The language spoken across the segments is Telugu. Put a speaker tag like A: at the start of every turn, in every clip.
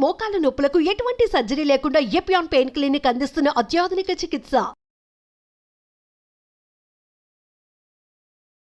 A: మోకాల నొప్పులకు ఎటువంటి సర్జరీ లేకుండా ఎపియాన్ పెయిన్ క్లినిక్ అందిస్తున్న అత్యాధునిక చికిత్స.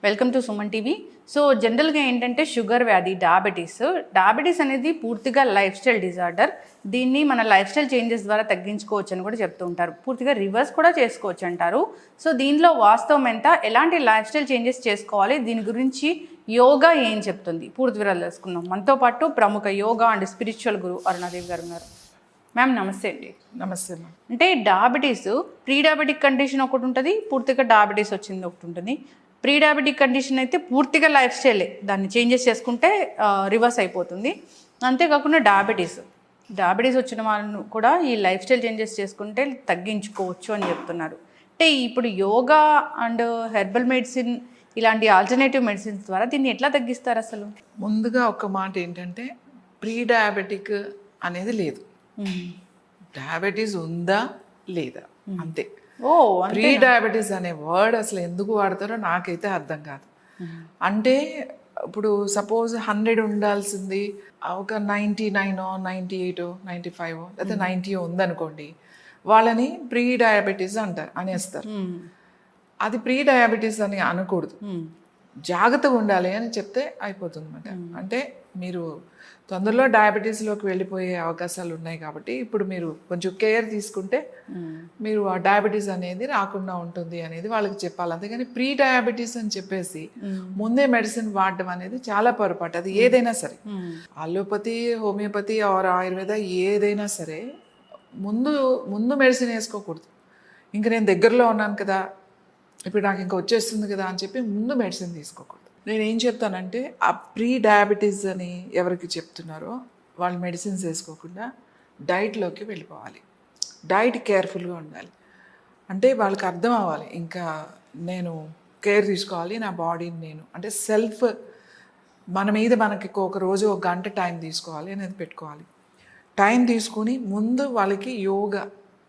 B: Welcome to Suman TV. So జనరల్గా ఏంటంటే షుగర్ వ్యాధి, డయాబెటీస్ అనేది పూర్తిగా లైఫ్ స్టైల్ డిజార్డర్. దీన్ని మన లైఫ్ స్టైల్ చేంజెస్ ద్వారా తగ్గించుకోవచ్చు అని కూడా చెప్తూ ఉంటారు. పూర్తిగా రివర్స్ కూడా చేసుకోవచ్చు అంటారు. సో దీనిలో వాస్తవం ఎంత, ఎలాంటి లైఫ్ స్టైల్ చేంజెస్ చేసుకోవాలి, దీని గురించి యోగా ఏం చెప్తుంది, పూర్తి వివరాలు తెలుసుకుందాం. మనతో పాటు ప్రముఖ యోగా అండ్ స్పిరిచువల్ గురు అరుణాదేవి గారు ఉన్నారు. మ్యామ్ నమస్తే అండి.
C: నమస్తే మ్యామ్.
B: అంటే డయాబెటీస్ ప్రీ డయాబెటిక్ కండిషన్ ఒకటి ఉంటుంది, పూర్తిగా డయాబెటీస్ వచ్చింది ఒకటి ఉంటుంది. ప్రీ డయాబెటిక్ కండిషన్ అయితే పూర్తిగా లైఫ్ స్టైలే, దాన్ని చేంజెస్ చేసుకుంటే రివర్స్ అయిపోతుంది. అంతేకాకుండా డయాబెటీస్ వచ్చిన వాళ్ళను కూడా ఈ లైఫ్ స్టైల్ చేంజెస్ చేసుకుంటే తగ్గించుకోవచ్చు అని చెప్తున్నారు. అంటే ఇప్పుడు యోగా అండ్ హెర్బల్ మెడిసిన్ ఇలాంటి ఆల్టర్నేటివ్ మెడిసిన్స్ ద్వారా దీన్ని ఎట్లా తగ్గిస్తారు అసలు?
C: ముందుగా ఒక మాట ఏంటంటే ప్రీ డయాబెటిక్ అనేది లేదు, డయాబెటీస్ ఉందా లేదా అంతే. ప్రీ డయాబెటీస్ అనే వర్డ్ అసలు ఎందుకు వాడతారో నాకైతే అర్థం కాదు. అంటే ఇప్పుడు సపోజ్ 100 ఉండాల్సింది ఒక 99, 98, 95 లేకపోతే 90 ఉందనుకోండి, వాళ్ళని ప్రీ డయాబెటీస్ అనేస్తారు. అది ప్రీ డయాబెటీస్ అని అనకూడదు, జాగ్రత్తగా ఉండాలి అని చెప్తే అయిపోతుంది అన్నమాట. అంటే మీరు తొందరలో డయాబెటీస్లోకి వెళ్ళిపోయే అవకాశాలు ఉన్నాయి కాబట్టి ఇప్పుడు మీరు కొంచెం కేర్ తీసుకుంటే మీరు ఆ డయాబెటీస్ అనేది రాకుండా ఉంటుంది అనేది వాళ్ళకి చెప్పాలి. అంతేగాని ప్రీ డయాబెటీస్ అని చెప్పేసి ముందే మెడిసిన్ వాడడం అనేది చాలా పొరపాటు. అది ఏదైనా సరే, అలోపతి, హోమియోపతి ఆర్ ఆయుర్వేద ఏదైనా సరే ముందు మెడిసిన్ వేసుకోకూడదు. ఇంక నేను దగ్గరలో ఉన్నాను కదా, ఇప్పుడు నాకు ఇంకా వచ్చేస్తుంది కదా అని చెప్పి ముందు మెడిసిన్ తీసుకోకూడదు. నేనేం చెప్తానంటే ఆ ప్రీ డయాబెటీస్ అని ఎవరికి చెప్తున్నారో వాళ్ళు మెడిసిన్స్ వేసుకోకుండా డైట్లోకి వెళ్ళిపోవాలి. డైట్ కేర్ఫుల్గా ఉండాలి. అంటే వాళ్ళకి అర్థం అవ్వాలి, ఇంకా నేను కేర్ తీసుకోవాలి నా బాడీని, నేను అంటే సెల్ఫ్ మన మీద మనకి ఒక రోజు 1 గంట టైం తీసుకోవాలి అనేది పెట్టుకోవాలి. టైం తీసుకుని ముందు వాళ్ళకి యోగా,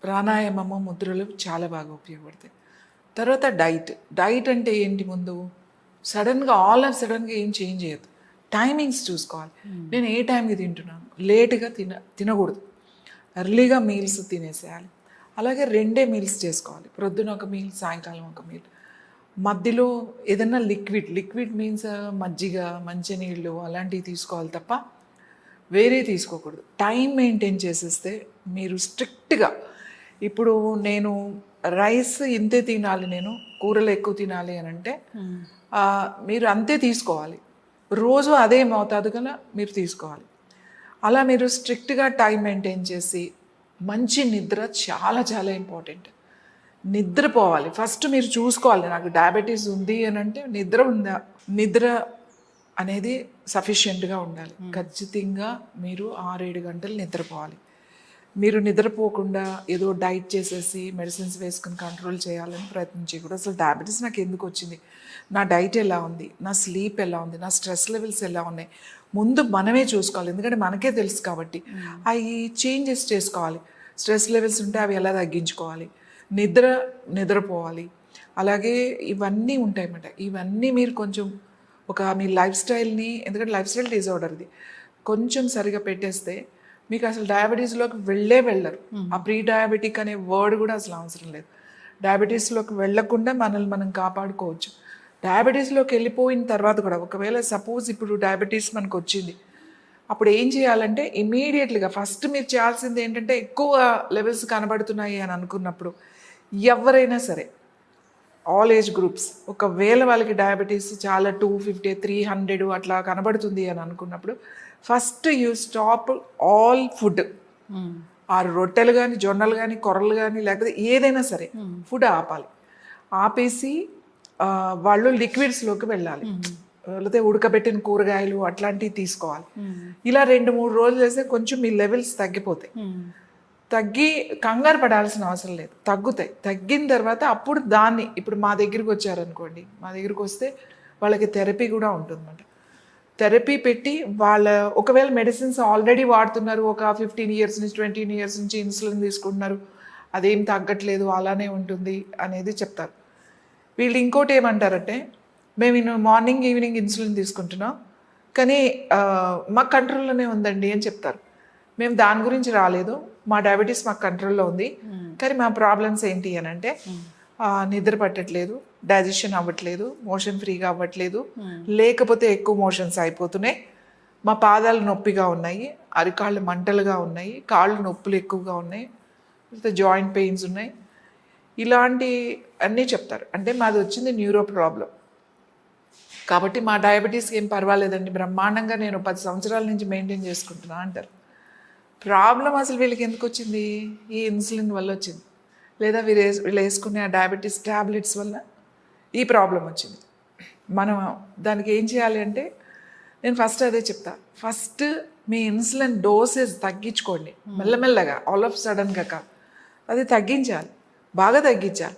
C: ప్రాణాయామము, ముద్రలు చాలా బాగా ఉపయోగపడతాయి. తర్వాత డైట్ అంటే ఏంటి, ముందు సడన్గా ఏం చేంజ్ చేయదు, టైమింగ్స్ చూసుకోవాలి. నేను ఏ టైంకి తింటున్నాను, లేటుగా తినకూడదు, ఎర్లీగా మీల్స్ తినేసేయాలి. అలాగే 2 మీల్స్ చేసుకోవాలి, ప్రొద్దున ఒక మీల్, సాయంకాలం ఒక మీల్. మధ్యలో ఏదైనా లిక్విడ్ మీన్స్ మజ్జిగ, మంచినీళ్ళు అలాంటివి తీసుకోవాలి తప్ప వేరే తీసుకోకూడదు. టైం మెయింటైన్ చేసేస్తే మీరు స్ట్రిక్ట్గా, ఇప్పుడు నేను రైస్ ఇంతే తినాలి, నేను కూరలు ఎక్కువ తినాలి అని అంటే మీరు అంతే తీసుకోవాలి, రోజు అదే మోతాదు కల మీరు తీసుకోవాలి. అలా మీరు స్ట్రిక్ట్గా టైం మెయింటైన్ చేసి మంచి నిద్ర చాలా చాలా ఇంపార్టెంట్. నిద్రపోవాలి ఫస్ట్. మీరు చూసుకోవాలి నాకు డయాబెటీస్ ఉంది అని అంటే నిద్ర ఉందా, నిద్ర అనేది సఫిషియెంట్గా ఉండాలి. ఖచ్చితంగా మీరు 6-7 గంటలు నిద్రపోవాలి. మీరు నిద్రపోకుండా ఏదో డైట్ చేసేసి మెడిసిన్స్ వేసుకుని కంట్రోల్ చేయాలని ప్రయత్నించకూడదు. అసలు డయాబెటీస్ నాకు ఎందుకు వచ్చింది, నా డైట్ ఎలా ఉంది, నా స్లీప్ ఎలా ఉంది, నా స్ట్రెస్ లెవెల్స్ ఎలా ఉన్నాయి, ముందు మనమే చూసుకోవాలి. ఎందుకంటే మనకే తెలుసు కాబట్టి అవి చేంజెస్ చేసుకోవాలి. స్ట్రెస్ లెవెల్స్ ఉంటే అవి ఎలా తగ్గించుకోవాలి, నిద్రపోవాలి. అలాగే ఇవన్నీ ఉంటాయి అన్నమాట. ఇవన్నీ మీరు కొంచెం మీ లైఫ్ స్టైల్ని, ఎందుకంటే లైఫ్ స్టైల్ డిజార్డర్ ఇది, కొంచెం సరిగా పెట్టేస్తే మీకు అసలు డయాబెటీస్లోకి వెళ్ళరు. ఆ ప్రీ డయాబెటిక్ అనే వర్డ్ కూడా అసలు అవసరం లేదు. డయాబెటీస్లోకి వెళ్ళకుండా మనల్ని మనం కాపాడుకోవచ్చు. డయాబెటీస్లోకి వెళ్ళిపోయిన తర్వాత కూడా ఒకవేళ సపోజ్ ఇప్పుడు డయాబెటీస్ మనకు వచ్చింది, అప్పుడు ఏం చేయాలంటే ఇమీడియట్లీగా ఫస్ట్ మీరు చేయాల్సింది ఏంటంటే, ఎక్కువ లెవెల్స్ కనబడుతున్నాయి అని అనుకున్నప్పుడు ఎవరైనా సరే ఆల్ ఏజ్ గ్రూప్స్, ఒకవేళ వాళ్ళకి డయాబెటీస్ చాలా 250, 300 అట్లా కనబడుతుంది అని అనుకున్నప్పుడు first you stop all food. ఆ రొట్టెలు కానీ, జొన్నలు కానీ, కొర్రలు కానీ, లేకపోతే ఏదైనా సరే ఫుడ్ ఆపేసి వాళ్ళు లిక్విడ్స్లోకి వెళ్ళాలి. లేకపోతే ఉడకబెట్టిన కూరగాయలు అట్లాంటివి తీసుకోవాలి. ఇలా 2-3 రోజులు చేస్తే కొంచెం మీ లెవెల్స్ తగ్గిపోతాయి. తగ్గి కంగారు పడాల్సిన అవసరం లేదు, తగ్గుతాయి. తగ్గిన తర్వాత అప్పుడు దాన్ని, ఇప్పుడు మా దగ్గరికి వచ్చారనుకోండి, మా దగ్గరికి వస్తే వాళ్ళకి థెరపీ కూడా ఉంటుందన్నమాట. థెరపీ పెట్టి ఒకవేళ మెడిసిన్స్ ఆల్రెడీ వాడుతున్నారు, ఒక 15 ఇయర్స్ నుంచి 20 ఇయర్స్ నుంచి ఇన్సులిన్ తీసుకుంటున్నారు, అదేం తగ్గట్లేదు, అలానే ఉంటుంది అనేది చెప్తారు. వీళ్ళు ఇంకోటి ఏమంటారంటే, మేము మార్నింగ్ ఈవినింగ్ ఇన్సులిన్ తీసుకుంటున్నాం కానీ మా కంట్రోల్లోనే ఉందండి అని చెప్తారు. మేము దాని గురించి రాలేదు, మా డయాబెటీస్ మాకు కంట్రోల్లో ఉంది, కానీ మా ప్రాబ్లమ్స్ ఏంటి అని అంటే నిద్ర పట్టట్లేదు, డైజెషన్ అవ్వట్లేదు, మోషన్ ఫ్రీగా అవ్వట్లేదు, లేకపోతే ఎక్కువ మోషన్స్ అయిపోతున్నాయి, మా పాదాలు నొప్పిగా ఉన్నాయి, అరికాళ్ళు మంటలుగా ఉన్నాయి, కాళ్ళు నొప్పులు ఎక్కువగా ఉన్నాయి, జాయింట్ పెయిన్స్ ఉన్నాయి, ఇలాంటి అన్నీ చెప్తారు. అంటే మాది వచ్చింది న్యూరో ప్రాబ్లం కాబట్టి మా డయాబెటీస్కి ఏం పర్వాలేదండి, బ్రహ్మాండంగా నేను 10 సంవత్సరాల నుంచి మెయింటైన్ చేసుకుంటున్నా అంటారు. ప్రాబ్లం అసలు వీళ్ళకి ఎందుకు వచ్చింది? ఈ ఇన్సులిన్ వల్ల వచ్చింది, లేదా వీళ్ళు వేసుకునే ఆ డయాబెటీస్ ట్యాబ్లెట్స్ వల్ల ఈ ప్రాబ్లం వచ్చింది. మనం దానికి ఏం చేయాలి అంటే నేను ఫస్ట్ అదే చెప్తా, ఫస్ట్ మీ ఇన్సులిన్ డోసేజ్ తగ్గించుకోండి మెల్లమెల్లగా, ఆల్ ఆఫ్ సడన్గా కాదు, అది తగ్గించాలి, బాగా తగ్గించాలి.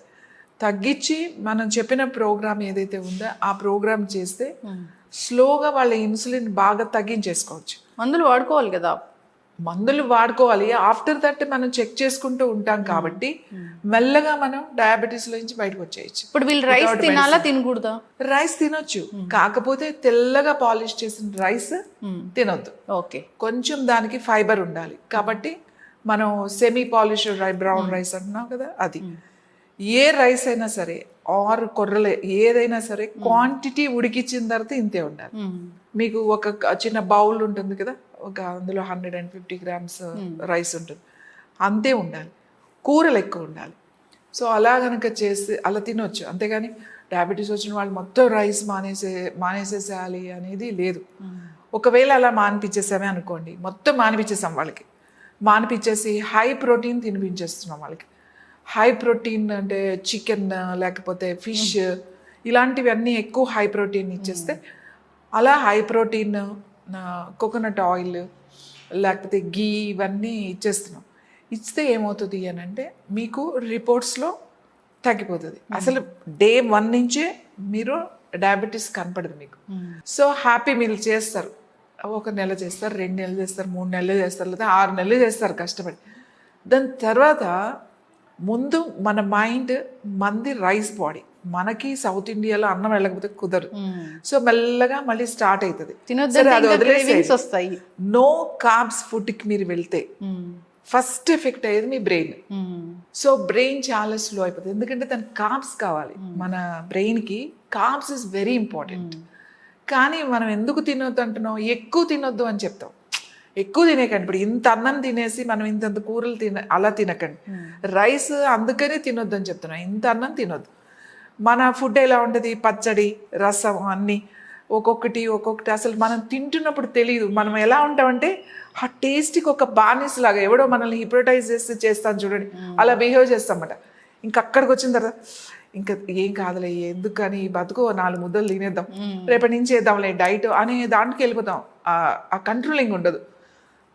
C: తగ్గించి మనం చెప్పిన ప్రోగ్రామ్ ఏదైతే ఉందో ఆ ప్రోగ్రామ్ చేస్తే స్లోగా వాళ్ళ ఇన్సులిన్ బాగా తగ్గించేసుకోవచ్చు.
B: మందులు వాడుకోవాలి కదా,
C: మందులు వాడుకోవాలి, ఆఫ్టర్ దట్ మనం చెక్ చేసుకుంటూ ఉంటాం కాబట్టి మెల్లగా మనం డయాబెటీస్ నుంచి బయటకు వచ్చేయచ్చు.
B: ఇప్పుడు వీళ్ళు రైస్ తినాలా తినకూడదా?
C: రైస్ తినొచ్చు, కాకపోతే తెల్లగా పాలిష్ చేసిన రైస్ తినొద్దు.
B: ఓకే,
C: కొంచెం దానికి ఫైబర్ ఉండాలి కాబట్టి మనం సెమీ పాలిష్ బ్రౌన్ రైస్ అంటున్నాం కదా, అది ఏ రైస్ అయినా సరే ఆరు కొర్రలే ఏదైనా సరే క్వాంటిటీ ఉడికించిన తర్వాత ఇంతే ఉండాలి. మీకు ఒక చిన్న బౌల్ ఉంటుంది కదా, ఒక అందులో 150 grams రైస్ ఉంటుంది, అంతే ఉండాలి. కూరలు ఎక్కువ ఉండాలి. సో అలా కనుక చేస్తే అలా తినొచ్చు, అంతేగాని డయాబెటీస్ వచ్చిన వాళ్ళు మొత్తం రైస్ మానేసేసేయాలి అనేది లేదు. ఒకవేళ అలా మానిపించేసామే అనుకోండి, మొత్తం మానిపించేసాం వాళ్ళకి, మానిపించేసి హై ప్రోటీన్ తినిపించేస్తున్నాం వాళ్ళకి. హై ప్రోటీన్ అంటే చికెన్ లేకపోతే ఫిష్ ఇలాంటివి అన్నీ ఎక్కువ హై ప్రోటీన్ ఇచ్చేస్తే, అలా హై ప్రోటీన్ కోకోనట్ ఆయిల్ లేకపోతే గీ ఇవన్నీ ఇచ్చేస్తున్నాం. ఇస్తే ఏమవుతుంది అని అంటే మీకు రిపోర్ట్స్లో తగ్గిపోతుంది. అసలు డే 1 నుంచే మీరు డయాబెటీస్ కనపడదు మీకు. సో హ్యాపీ మీల్ చేస్తారు, 1 నెల చేస్తారు, 2 నెలలు చేస్తారు, 3 నెలలు చేస్తారు, లేదా 6 నెలలు చేస్తారు కష్టపడి. దాని తర్వాత ముందు మన మైండ్ మంది రైస్ బాడీ, మనకి సౌత్ ఇండియాలో అన్నం వెళ్ళకపోతే కుదరదు. సో మెల్లగా మళ్ళీ స్టార్ట్ అవుతుంది, నో కార్బ్స్ ఫుడ్కి మీరు వెళ్తే ఫస్ట్ ఎఫెక్ట్ అయ్యేది మీ బ్రెయిన్. సో బ్రెయిన్ చాలా స్లో అయిపోతుంది, ఎందుకంటే దానికి కార్బ్స్ కావాలి. మన బ్రెయిన్కి కార్బ్స్ ఇస్ వెరీ ఇంపార్టెంట్. కానీ మనం ఎందుకు తినొద్దు అంటున్నాం? ఎక్కువ తినొద్దు అని చెప్తాం. ఎక్కువ తినేకండి, ఇప్పుడు ఇంత అన్నం తినేసి మనం ఇంతంత కూరలు అలా తినకండి. రైస్ అందుకనే తినొద్దు అని చెప్తున్నాం, ఇంత అన్నం తినొద్దు. మన ఫుడ్ ఎలా ఉంటుంది, పచ్చడి రసం అన్నీ ఒక్కొక్కటి అసలు మనం తింటున్నప్పుడు తెలియదు. మనం ఎలా ఉంటామంటే ఆ టేస్ట్కి ఒక బానిసలాగా, ఎవడో మనల్ని హిప్నోటైజ్ చేస్తాను చూడండి, అలా బిహేవ్ చేస్తామట. ఇంకా అక్కడికి వచ్చిన తర్వాత ఇంకా ఏం కాదులే, ఎందుకు కానీ బతుకు 4 ముద్దలు తినేద్దాం, రేపటి నుంచి వేద్దాంలే డైట్ అనే దాంట్లోకి వెళ్ళిపోతాం. ఆ కంట్రోలింగ్ ఉండదు.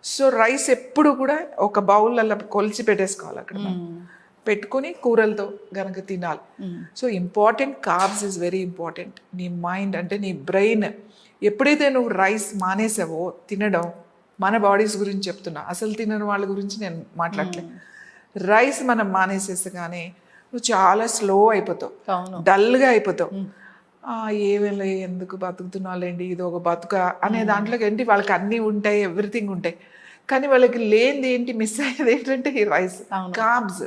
C: సో రైస్ ఎప్పుడు కూడా ఒక బౌల్ అలా కొలిచి పెట్టేసుకోవాలి, అక్కడ పెట్టుకుని కూరలతో గనక తినాలి. So important, carbs is very important. నీ మైండ్ అంటే నీ బ్రెయిన్ ఎప్పుడైతే నువ్వు రైస్ మానేసావో తినడం, మన బాడీస్ గురించి చెప్తున్నా, అసలు తినని వాళ్ళ గురించి నేను మాట్లాడలే. రైస్ మనం మానేసేసగానే నువ్వు చాలా స్లో అయిపోతావు, డల్గా అయిపోతావు. ఏమేలే ఎందుకు బతుకుతున్నావులేండి, ఇది ఒక బతుక అనే దాంట్లోకి ఏంటి, వాళ్ళకి అన్నీ ఉంటాయి, ఎవ్రీథింగ్ ఉంటాయి, కానీ వాళ్ళకి లేనిది ఏంటి, మిస్ అయ్యేది ఏంటంటే ఈ రైస్, కార్బ్స్.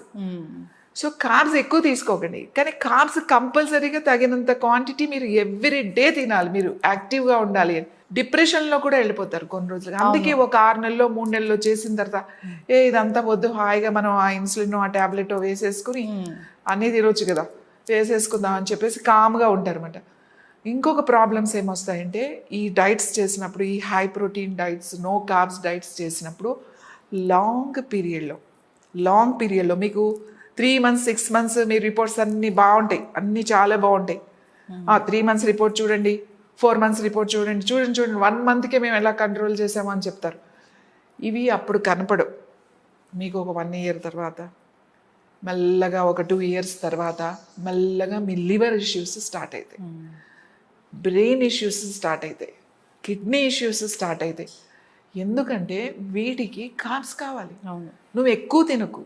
C: సో కార్బ్స్ ఎక్కువ తీసుకోకండి, కానీ కార్బ్స్ కంపల్సరీగా తగినంత క్వాంటిటీ మీరు ఎవ్రీ డే తినాలి. మీరు యాక్టివ్గా ఉండాలి. డిప్రెషన్లో కూడా వెళ్ళిపోతారు కొన్ని రోజులు. అందుకే ఒక 6 నెలలో 3 నెలలో చేసిన తర్వాత ఇదంతా వద్దు, హాయిగా మనం ఆ ఇన్సులిన్ ఆ ట్యాబ్లెట్ వేసేసుకుని అన్నీ తినొచ్చు కదా, వేసేసుకుందాం అని చెప్పేసి కామ్గా ఉంటారన్నమాట. ఇంకొక ప్రాబ్లమ్స్ ఏమొస్తాయంటే, ఈ డైట్స్ చేసినప్పుడు, ఈ high protein diets, no carbs diets చేసినప్పుడు లాంగ్ పీరియడ్లో మీకు 3 months 6 months మీ రిపోర్ట్స్ అన్నీ బాగుంటాయి, అన్నీ చాలా బాగుంటాయి. 3 months రిపోర్ట్ చూడండి, 4 months రిపోర్ట్ చూడండి, 1 monthకే మేము ఎలా కంట్రోల్ చేసామో అని చెప్తారు. ఇవి అప్పుడు కనపడవు. మీకు ఒక 1 year తర్వాత, మెల్లగా ఒక 2 years తర్వాత మెల్లగా మీ లివర్ ఇష్యూస్ స్టార్ట్ అవుతాయి, బ్రెయిన్ ఇష్యూస్ స్టార్ట్ అవుతాయి, కిడ్నీ ఇష్యూస్ స్టార్ట్ అవుతాయి. ఎందుకంటే వీటికి కార్బ్స్ కావాలి. నువ్వు ఎక్కువ తినకు,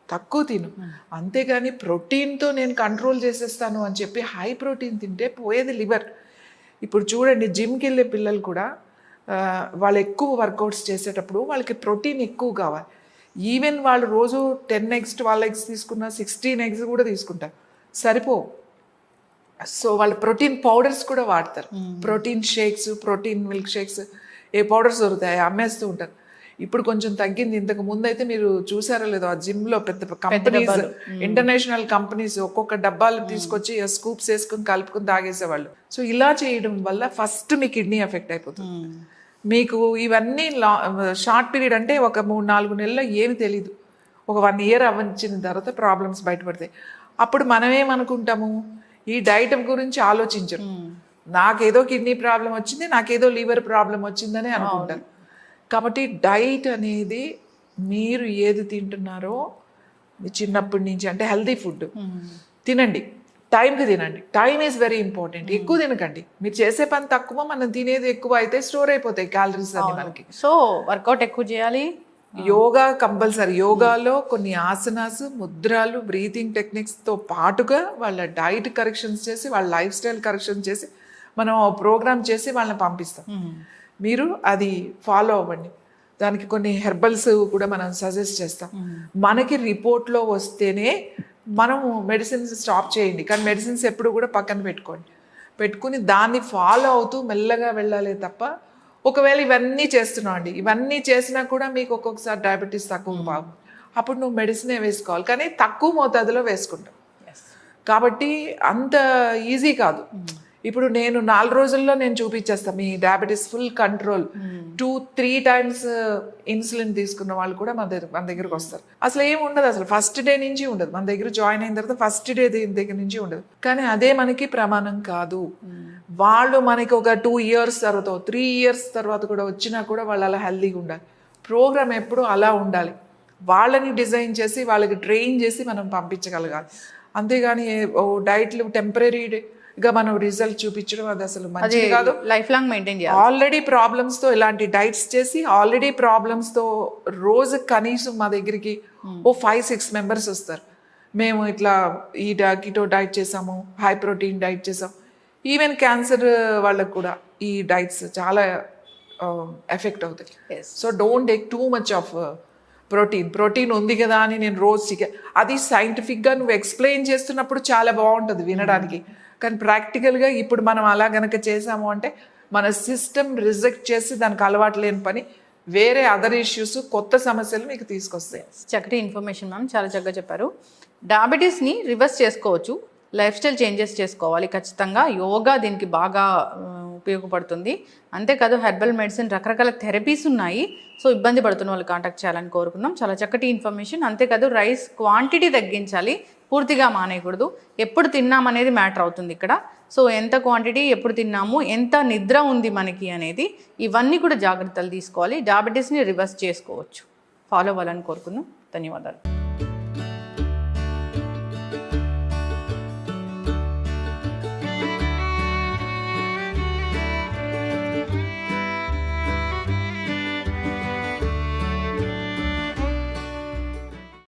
C: తక్కువ తిను, అంతేగాని ప్రోటీన్తో నేను కంట్రోల్ చేసేస్తాను అని చెప్పి హై ప్రోటీన్ తింటే పోయేది లివర్. ఇప్పుడు చూడండి, జిమ్కి వెళ్ళే పిల్లలు కూడా వాళ్ళు ఎక్కువ వర్కౌట్స్ చేసేటప్పుడు వాళ్ళకి ప్రోటీన్ ఎక్కువ కావాలి. ఈవెన్ వాళ్ళు రోజు 10 eggs 12 eggs తీసుకున్నా 16 eggs కూడా తీసుకుంటారు, సరిపో. సో వాళ్ళు ప్రోటీన్ పౌడర్స్ కూడా వాడతారు, protein shakes, protein milk shakes, ఏ పౌడర్స్ దొరుకుతాయి అమ్మేస్తూ ఉంటారు. ఇప్పుడు కొంచెం తగ్గింది. ఇంతకు ముందు అయితే మీరు చూసారో లేదో, ఆ జిమ్లో పెద్ద కంపెనీస్, ఇంటర్నేషనల్ కంపెనీస్ ఒక్కొక్క డబ్బాలు తీసుకొచ్చి స్కూప్స్ వేసుకుని కలుపుకుని తాగేసేవాళ్ళు. సో ఇలా చేయడం వల్ల ఫస్ట్ మీ కిడ్నీ ఎఫెక్ట్ అయిపోతుంది. మీకు ఇవన్నీ షార్ట్ పీరియడ్ అంటే ఒక 3-4 నెలల్లో ఏమి తెలీదు. ఒక 1 year అవ్వచ్చిన తర్వాత ప్రాబ్లమ్స్ బయటపడతాయి. అప్పుడు మనమేమనుకుంటాము, ఈ డైట్ గురించి ఆలోచించరు. నాకేదో కిడ్నీ ప్రాబ్లం వచ్చింది, నాకేదో లివర్ ప్రాబ్లం వచ్చిందని అనుకుంటారు. కాబట్టి డైట్ అనేది మీరు ఏది తింటున్నారో మీ చిన్నప్పటి నుంచి, అంటే హెల్తీ ఫుడ్ తినండి, టైంకి తినండి. Time is very important. ఎక్కువ తినకండి. మీరు చేసే పని తక్కువ, మనం తినేది ఎక్కువ అయితే స్టోర్ అయిపోతాయి క్యాలరీస్ అన్ని మనకి.
B: సో వర్కౌట్ ఎక్కువ చేయాలి.
C: యోగా కంపల్సరీ. యోగాలో కొన్ని ఆసనాస్, ముద్రాలు, బ్రీతింగ్ టెక్నిక్స్తో పాటుగా వాళ్ళ డైట్ కరెక్షన్స్ చేసి, వాళ్ళ లైఫ్ స్టైల్ కరెక్షన్ చేసి మనం ప్రోగ్రామ్ చేసి వాళ్ళని పంపిస్తాం. మీరు అది ఫాలో అవ్వండి. దానికి కొన్ని హెర్బల్స్ కూడా మనం సజెస్ట్ చేస్తాం. మనకి రిపోర్ట్లో వస్తేనే మనము మెడిసిన్స్ స్టాప్ చేయండి. కానీ మెడిసిన్స్ ఎప్పుడు కూడా పక్కన పెట్టుకుని దాన్ని ఫాలో అవుతూ మెల్లగా వెళ్ళాలి తప్ప, ఒకవేళ ఇవన్నీ చేస్తున్నావు అండి, ఇవన్నీ చేసినా కూడా మీకు ఒక్కొక్కసారి డయాబెటీస్ తక్కువ బాగు, అప్పుడు నువ్వు మెడిసినే వేసుకోవాలి. కానీ తక్కువ మోతాదులో వేసుకుంటావు. కాబట్టి అంత ఈజీ కాదు. ఇప్పుడు నేను 4 రోజుల్లో నేను చూపించేస్తాను మీ diabetes full control. 2-3 times insulin తీసుకున్న వాళ్ళు కూడా మన దగ్గరకు వస్తారు. అసలు ఏమి ఉండదు, అసలు ఫస్ట్ డే నుంచి ఉండదు. మన దగ్గర జాయిన్ అయిన తర్వాత ఫస్ట్ డే దగ్గర నుంచి ఉండదు. కానీ అదే మనకి ప్రమాణం కాదు. వాళ్ళు మనకి ఒక 2 years తర్వాత, 3 years తర్వాత కూడా వచ్చినా కూడా వాళ్ళు అలా హెల్తీగా ఉండాలి. ప్రోగ్రామ్ ఎప్పుడు అలా ఉండాలి. వాళ్ళని డిజైన్ చేసి, వాళ్ళకి ట్రైన్ చేసి మనం పంపించగలగాలి. అంతేగాని డైట్లు టెంపరీగా మనం రిజల్ట్ చూపించడం అది అసలు మంచిది కాదు.
B: లైఫ్ లాంగ్ మెయింటైన్ చేయాలి.
C: ఆల్రెడీ ప్రాబ్లమ్స్తో ఇలాంటి డైట్స్ చేసి, ఆల్రెడీ ప్రాబ్లమ్స్తో రోజు కనీసం మా దగ్గరికి 5-6 members వస్తారు. మేము ఇట్లా ఈ కీటో డైట్ చేసాము, హై ప్రోటీన్ డైట్ చేసాం. ఈవెన్ క్యాన్సర్ వాళ్ళకు కూడా ఈ డైట్స్ చాలా ఎఫెక్ట్ అవుతాయి. So don't take too much of protein ఉంది కదా అని నేను రోజు చికెన్, అది సైంటిఫిక్గా నువ్వు ఎక్స్ప్లెయిన్ చేస్తున్నప్పుడు చాలా బాగుంటుంది వినడానికి. కానీ ప్రాక్టికల్గా ఇప్పుడు మనం అలా గనక చేసాము అంటే మన సిస్టమ్ రిజెక్ట్ చేసి దానికి అలవాటు లేని పని వేరే అదర్ ఇష్యూస్, కొత్త సమస్యలు మీకు తీసుకొస్తాయి.
B: చక్కటి ఇన్ఫర్మేషన్ మ్యామ్, చాలా చక్కగా చెప్పారు. డయాబెటీస్ని రివర్స్ చేసుకోవచ్చు, లైఫ్ స్టైల్ చేంజెస్ చేసుకోవాలి ఖచ్చితంగా. యోగా దీనికి బాగా ఉపయోగపడుతుంది. అంతేకాదు హెర్బల్ మెడిసిన్, రకరకాల థెరపీస్ ఉన్నాయి. సో ఇబ్బంది పడుతున్న వాళ్ళు కాంటాక్ట్ చేయాలని కోరుకున్నాం. చాలా చక్కటి ఇన్ఫర్మేషన్. అంతేకాదు రైస్ క్వాంటిటీ తగ్గించాలి, పూర్తిగా మానేయకూడదు. ఎప్పుడు తిన్నామనేది మ్యాటర్ అవుతుంది ఇక్కడ. సో ఎంత క్వాంటిటీ, ఎప్పుడు తిన్నాము, ఎంత నిద్ర ఉంది మనకి అనేది, ఇవన్నీ కూడా జాగ్రత్తలు తీసుకోవాలి. డయాబెటీస్ని రివర్స్ చేసుకోవచ్చు. ఫాలో అవ్వాలని కోరుకున్నాం. ధన్యవాదాలు.